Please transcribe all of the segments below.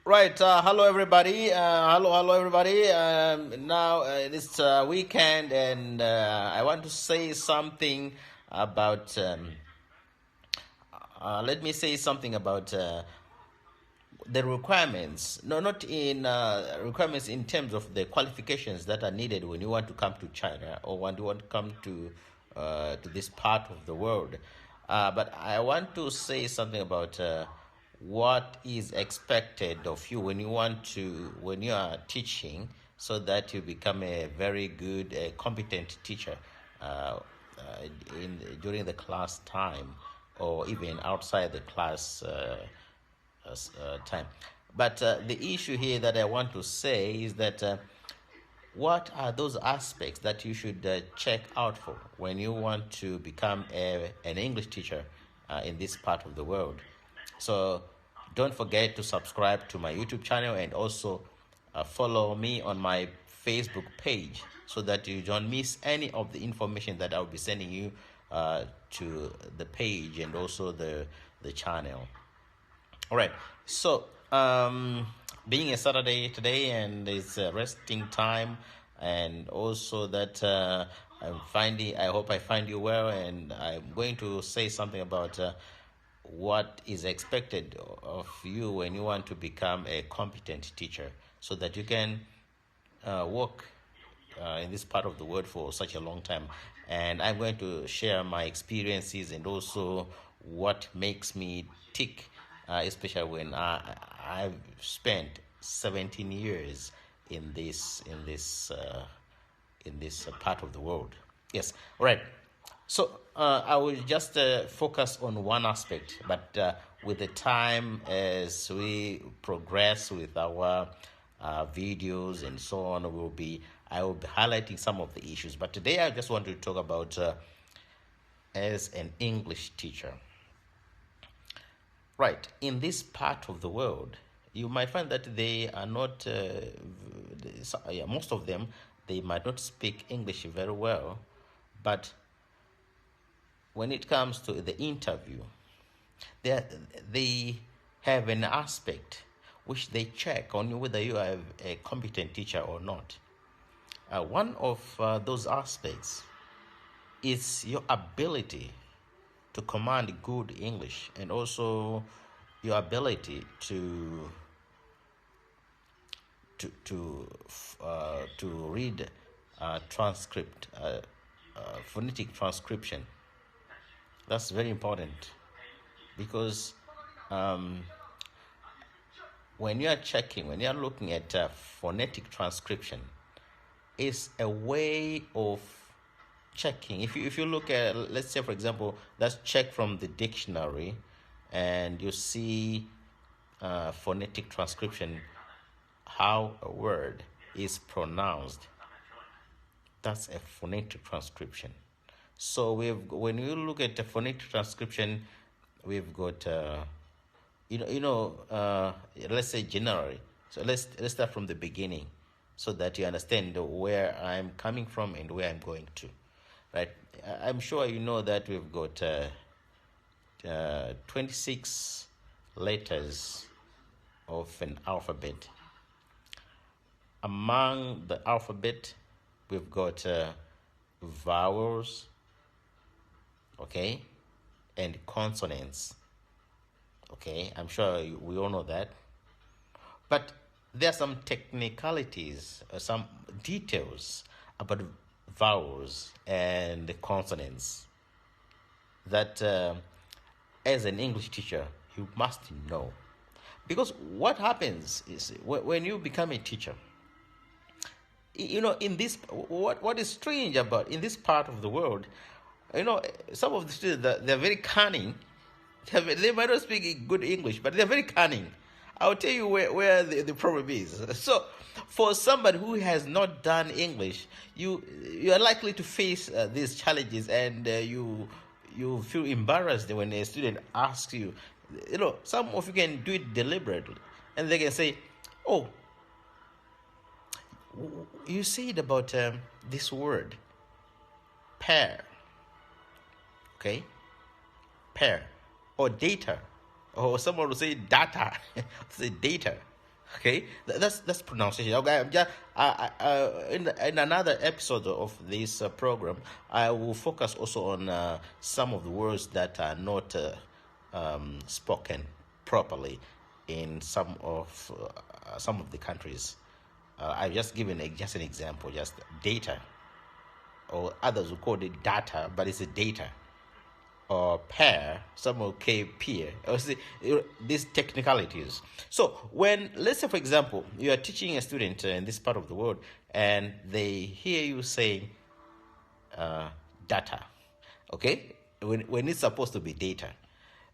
Right. Hello, everybody. Hello, everybody. Now it's weekend, and I want to say something about. Let me say something about the requirements. No, not in requirements in terms of the qualifications that are needed when you want to come to China or when you want to come to this part of the world. But I want to say something about. What is expected of you when you are teaching, so that you become a very good competent teacher during the class time, or even outside the class time. But the issue here that I want to say is that what are those aspects that you should check out for when you want to become an English teacher in this part of the world? So don't forget to subscribe to my YouTube channel, and also follow me on my Facebook page, so that you don't miss any of the information that I'll be sending you to the page and also the channel. All right. So being a Saturday today, and it's a resting time, and also that I hope I find you well, and I'm going to say something about what is expected of you when you want to become a competent teacher, so that you can work in this part of the world for such a long time. And I'm going to share my experiences, and also what makes me tick, especially when I've spent 17 years in this part of the world. Yes. All right. So I will just focus on one aspect, but with the time, as we progress with our videos and so on, I will be highlighting some of the issues. But today I just want to talk about as an English teacher. Right, in this part of the world, you might find that they are not. Most of them, they might not speak English very well, but when it comes to the interview, they have an aspect which they check on you, whether you are a competent teacher or not. One of those aspects is your ability to command good English, and also your ability to read transcript, phonetic transcription. That's very important, because when you are looking at phonetic transcription, it's a way of checking. If you look at, let's say, for example, let's check from the dictionary, and you see phonetic transcription, how a word is pronounced. That's a phonetic transcription. So when you look at the phonetic transcription, we've got let's say generally. So let's start from the beginning, so that you understand where I'm coming from and where I'm going to. Right? I'm sure you know that we've got 26 letters of an alphabet. Among the alphabet, we've got vowels, okay, and consonants. Okay, I'm sure we all know that. But there are some technicalities, some details about vowels and consonants that as an English teacher you must know. Because what happens is, when you become a teacher, in this, what is strange about in this part of the world, some of the students, they're very cunning. They might not speak good English, but they're very cunning. I'll tell you where the problem is. So for somebody who has not done English, you are likely to face these challenges, and you feel embarrassed when a student asks you. Some of you can do it deliberately, and they can say, "Oh, you said about this word, pair, okay, pair, or data," or someone will say data, say data. Okay, that's pronunciation. Okay, in another episode of this program, I will focus also on some of the words that are not spoken properly in some of the countries. I've just given just an example, just data, or others will call it data, but it's a data, or pair, some will call peer, or see, these technicalities. So when, let's say for example, you are teaching a student in this part of the world, and they hear you saying data, okay, when it's supposed to be data.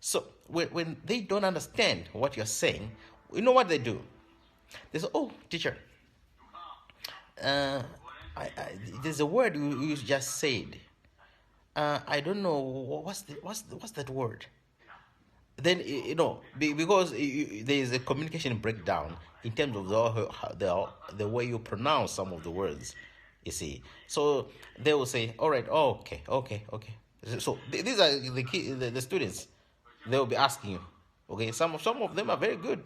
So when they don't understand what you're saying, you know what they do? They say, oh, teacher, there's a word you just said. I don't know what's that word. Then because there is a communication breakdown in terms of the way you pronounce some of the words. You see, so they will say, "All right, oh, okay." So these are the students. They will be asking you. Okay, some of them are very good.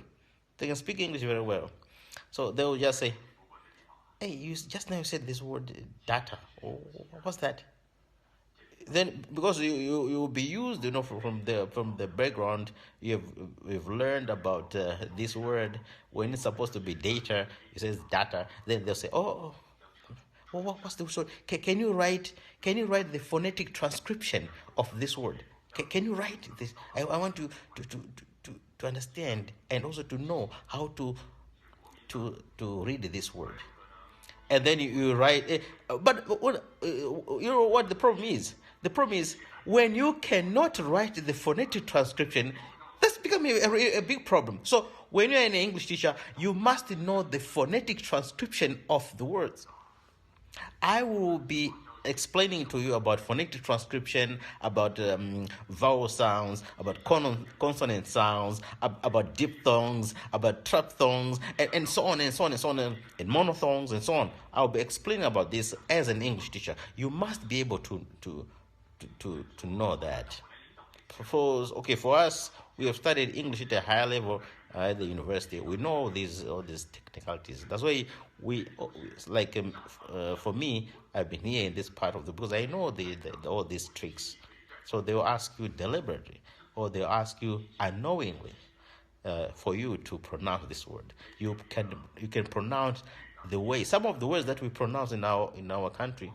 They can speak English very well. So they will just say, "Hey, you just now said this word data. Oh, what's that?" Then because you will be used, from the background, you've learned about this word. When it's supposed to be data, it says data. Then they'll say, oh, what's the word? Can you write the phonetic transcription of this word? Can you write this? I want to understand, and also to know how to read this word. And then you write, but you know what the problem is? The problem is when you cannot write the phonetic transcription, that's becoming a big problem. So when you're an English teacher, you must know the phonetic transcription of the words. I will be explaining to you about phonetic transcription, about vowel sounds, about consonant sounds, about diphthongs, about triphthongs, and so on and so on and so on, and monophthongs and so on. I'll be explaining about this as an English teacher. You must be able to know that. For us, we have studied English at a higher level at the university. We know all these technicalities. That's why for me, I've been here in this part of because I know all these tricks. So they will ask you deliberately, or they'll ask you unknowingly, for you to pronounce this word. You can pronounce the way some of the words that we pronounce in our country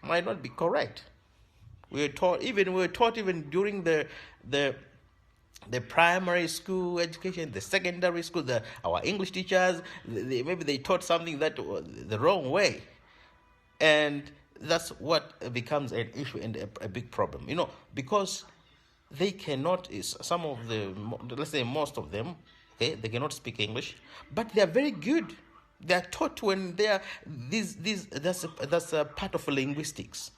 might not be correct. We were taught even during the primary school education, the secondary school, our English teachers, maybe they taught something that the wrong way, and that's what becomes an issue and a big problem. Because they cannot. Some of let's say most of them, okay, they cannot speak English, but they are very good. They are taught when they are that's a part of linguistics.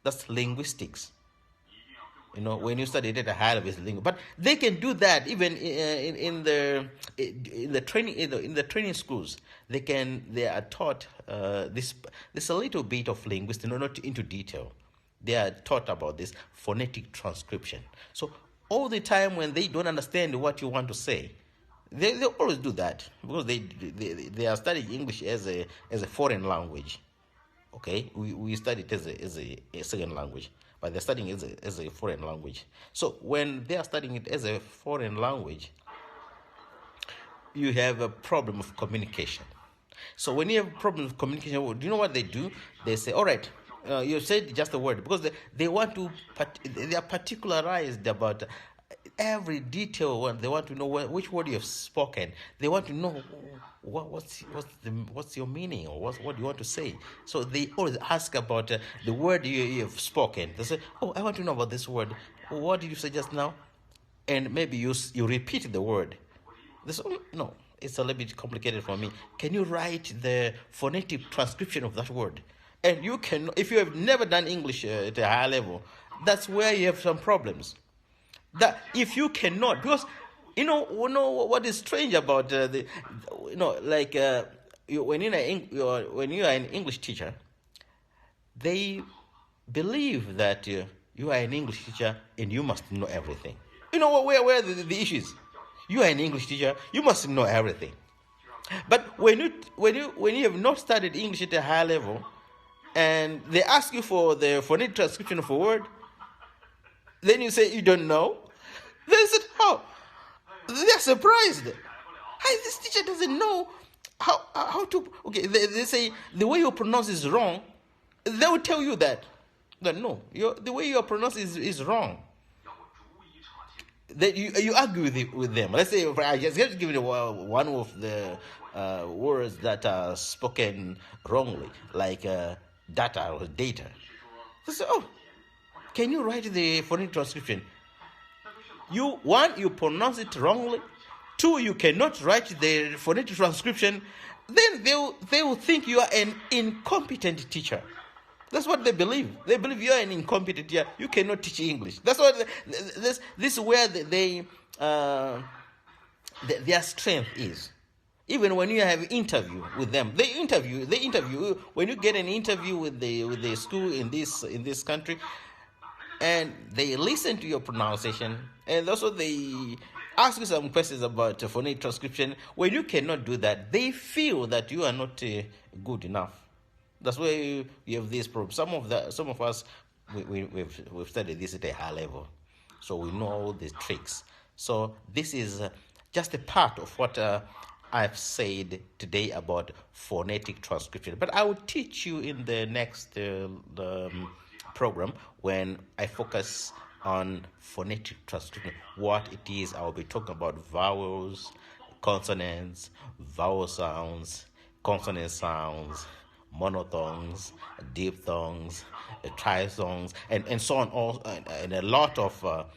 That's linguistics. When you study it at a high level, it's linguistics. But they can do that even in the training schools. They are taught this a little bit of linguistics, not into detail. They are taught about this phonetic transcription. So all the time when they don't understand what you want to say, they always do that because they are studying English as a foreign language. Okay, we study it as a second language, but they're studying it as a foreign language. So when they are studying it as a foreign language, you have a problem of communication. So when you have a problem of communication, do you know what they do? They say, all right, you said just a word, because they are particularized about every detail. They want to know which word you have spoken. They want to know what's your meaning, or what do you want to say. So they always ask about the word you have spoken. They say, oh, I want to know about this word. What did you say just now? And maybe you repeat the word. They say, oh, no, it's a little bit complicated for me. Can you write the phonetic transcription of that word? And you can, if you have never done English at a high level, that's where you have some problems. That if you cannot, because what is strange about when you are an English teacher, they believe that you are an English teacher and you must know everything. Where the issue is? You are an English teacher, you must know everything. But when you have not studied English at a high level, and they ask you for the phonetic transcription of a word, then you say you don't know. They said, how? They're surprised. Hey, this teacher doesn't know how to. Okay, they say the way you pronounce is wrong. They will tell you that no, the way you pronounce is wrong. That you argue with them. Let's say I just give you one of the words that are spoken wrongly, like data or data. They say, oh, can you write the phonetic transcription? You pronounce it wrongly. Two, you cannot write the phonetic transcription. Then they will think you are an incompetent teacher. That's what they believe. They believe you are an incompetent teacher. You cannot teach English. That's what this is where their strength is. Even when you have interview with them, they interview. When you get an interview with the school in this country, and they listen to your pronunciation, and also they ask you some questions about phonetic transcription. When you cannot do that, they feel that you are not good enough. That's why you have this problem. Some of us we've studied this at a high level, so we know all the tricks. So this is just a part of what I've said today about phonetic transcription. But I will teach you in the next program when I focus on phonetic transcription, what it is. I will be talking about vowels, consonants, vowel sounds, consonant sounds, monophthongs, diphthongs, triphthongs, and so on, and a lot of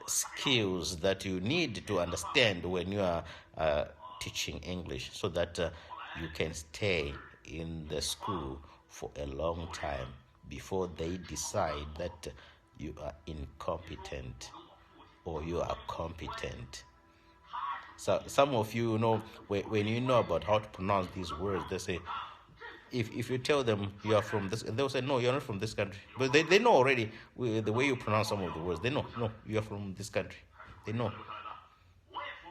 skills that you need to understand when you are teaching English, so that you can stay in the school for a long time before they decide that you are incompetent or you are competent. So some of you know, when you know about how to pronounce these words, they say, if you tell them you are from this, they'll say, no, you're not from this country. But they know already the way you pronounce some of the words. They know, no, you are from this country. They know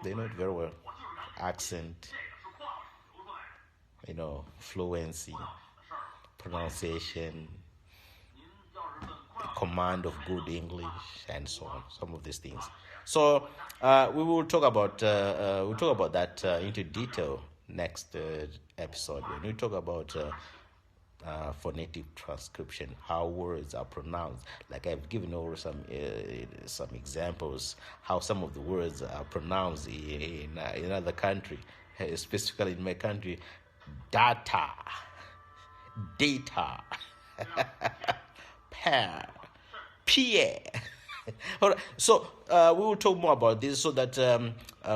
it very well. Accent, fluency, pronunciation, command of good English, and so on. Some of these things. So we will talk about that into detail next episode, when we talk about phonetic transcription, how words are pronounced. Like I've given over some examples how some of the words are pronounced in other country, specifically in my country. Data, pair, peer. All right. So we will talk more about this, so that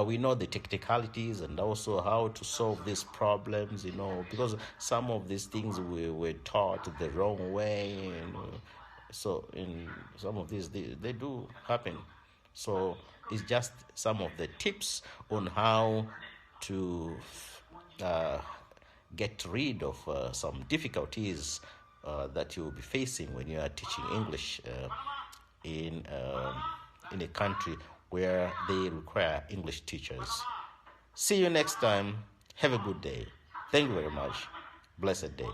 we know the technicalities and also how to solve these problems, because some of these things we were taught the wrong way, so in some of these they do happen. So it's just some of the tips on how to get rid of some difficulties that you'll be facing when you are teaching English in a country where they require English teachers. See you next time. Have a good day. Thank you very much. Blessed day.